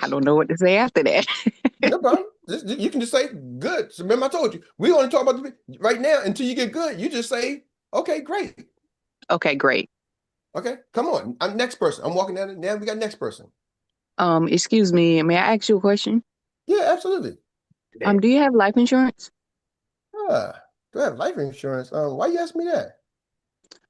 don't know what to say after that. No problem. You can just say good. So remember, I told you we only talk about right now until you get good. You just say, okay, great. Okay, great. Okay, come on. I'm next person. I'm walking down. Now we got next person. Excuse me. May I ask you a question? Yeah, absolutely. Do you have life insurance? Do I have life insurance? Why you ask me that?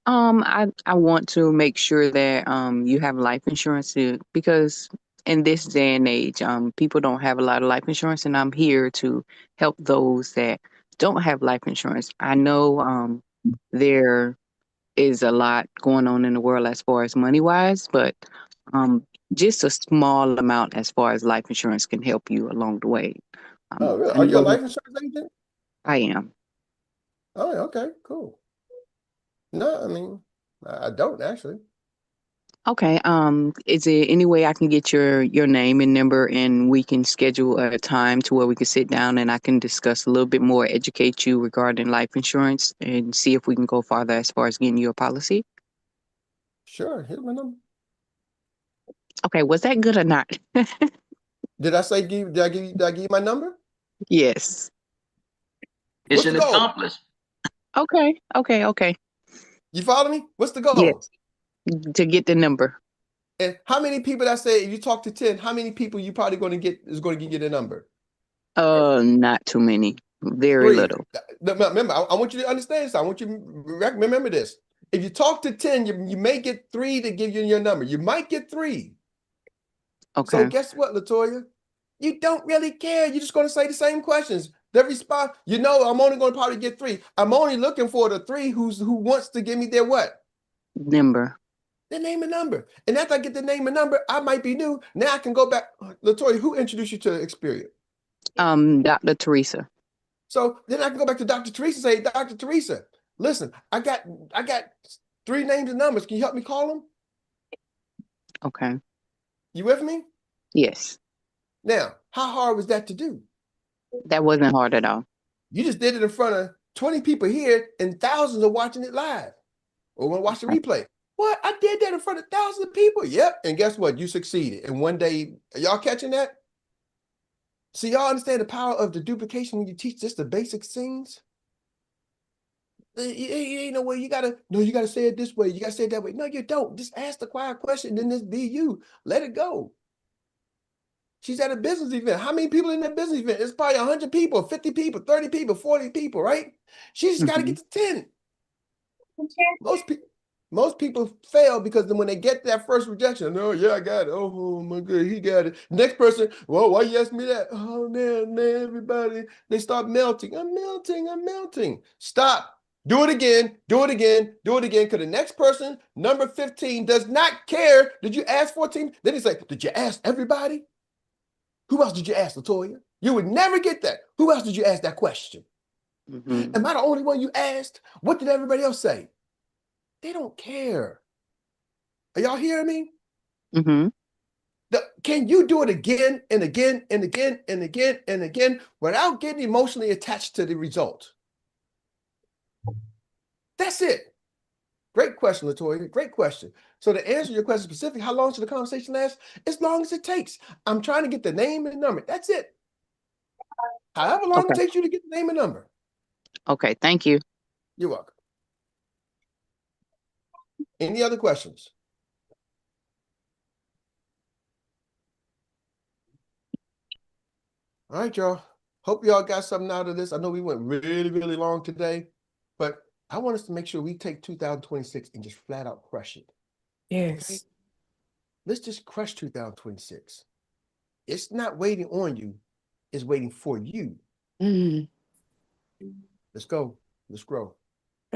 I want to make sure that you have life insurance because in this day and age, people don't have a lot of life insurance, and I'm here to help those that don't have life insurance. I know there is a lot going on in the world as far as money wise, but just a small amount as far as life insurance can help you along the way. Oh, really? Are you a life insurance agent? I am. Oh, okay, cool. No, I mean, I don't actually. Okay. Is there any way I can get your name and number and we can schedule a time to where we can sit down and I can discuss a little bit more, educate you regarding life insurance and see if we can go farther as far as getting you a policy? Sure. Here's my number. Okay. Was that good or not? Did I give you my number? Yes. It's an accomplice. Okay. You follow me? What's the goal? Yes. To get the number. And how many people that say if you talk to 10, how many people you probably going to get the number? Not too many. Very 3. little. Remember, I want you to understand something. I want you to remember this. If you talk to 10, you may get 3 to give you your number. You might get 3. Okay. So guess what, 𝗲𝗲? You don't really care. You're just going to say the same questions. The response, I'm only going to probably get 3. I'm only looking for the 3 who wants to give me their what? Number. Their name and number. And after I get the name and number, I might be new. Now I can go back. 𝗲𝗲, who introduced you to Experience? Dr. Teresa. So then I can go back to Dr. Teresa and say, Dr. Teresa, listen, I got 3 names and numbers. Can you help me call them? Okay. You with me? Yes. Now, how hard was that to do? That wasn't hard at all. You just did it in front of 20 people here and thousands are watching it live. or want to watch the replay. What? I did that in front of thousands of people. Yep. And guess what? You succeeded. And one day, are y'all catching that? So y'all understand the power of the duplication when you teach just the basic things? You know where you gotta say it this way. You gotta say it that way. No, you don't. Just ask the quiet question, then just be you. Let it go. She's at a business event. How many people in that business event? It's probably 100 people, 50 people, 30 people, 40 people, right? She just got to get to 10. Most people fail because then when they get that first rejection, no, yeah, I got it. Oh my God, he got it. Next person, well, why you ask me that? Oh man, everybody, they start melting. I'm melting. Stop. Do it again, do it again, do it again. Because the next person, number 15, does not care. Did you ask 14? Then he's like, did you ask everybody? Who else did you ask, LaToya? You would never get that. Who else did you ask that question? Am I the only one you asked? What did everybody else say? They don't care. Are y'all hearing me? Can you do it again and again and again and again and again without getting emotionally attached to the result? That's it. Great question, LaToya. Great question. So to answer your question specifically, how long should the conversation last? As long as it takes. I'm trying to get the name and number. That's it. However long it takes you to get the name and number. Okay, thank you. You're welcome. Any other questions? All right, y'all. Hope y'all got something out of this. I know we went really, really long today, but I want us to make sure we take 2026 and just flat out crush it. Yes. Okay? Let's just crush 2026. It's not waiting on you. It's waiting for you. Let's go. Let's grow.